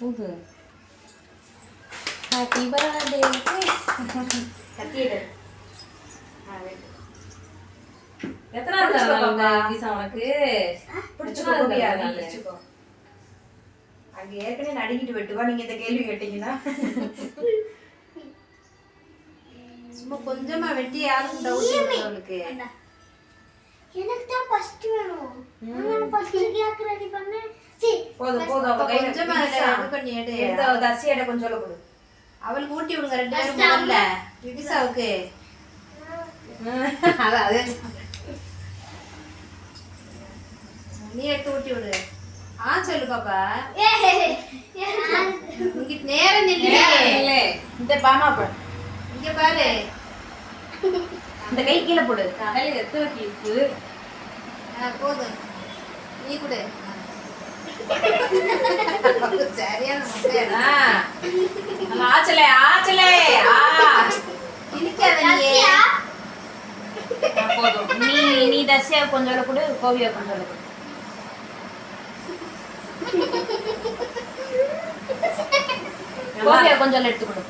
ஊது. Happy birthday. கத்தியது. எத்தனாவது நாள் கீசா உனக்கு? பிடிச்சுக்கோ. அங்க ஏற்கனவே நடுங்கிட்டு வெட்டுவா, நீங்க இந்த கேள்வி கேட்டீங்கன்னா சும்மா கொஞ்சமா வெட்டி யாருக்கும் டவுட் இல்லை அவளுக்கு. எனக்கு தான் ஃபர்ஸ்ட் வேணும். நான் ஃபர்ஸ்ட் கேக் ரெடி பண்ணேன். போதும் போதும், அவ கையில கொஞ்சமா இது பண்ணி எடு. எடுத்து தர்சியாட கொஞ்சம் சொல்ல கொடு. அவளுக்கு ஊட்டி விடுங்க ரெண்டு பேரும் முதல்ல. விபிசாவுக்கு அது நீ எடுத்து ஊட்டி விடு. சொல்லு பாப்பா. இங்க நேரம் நில்லே. இந்த பாமா போடு. இங்க பாரு. இந்த கை கீழே போடு. தலையில எத்தனை கீப்பு? போதும். நீ கொடு. சரியான முட்டையா? ஆச்சலே ஆச்சலே. இனிக்காத நீ. போதும். நீ தர்சியா கொஞ்சம் கொடு, கோவியா கொஞ்சம் கொடு. கோவியா கொஞ்சம் எடுத்து கொடு.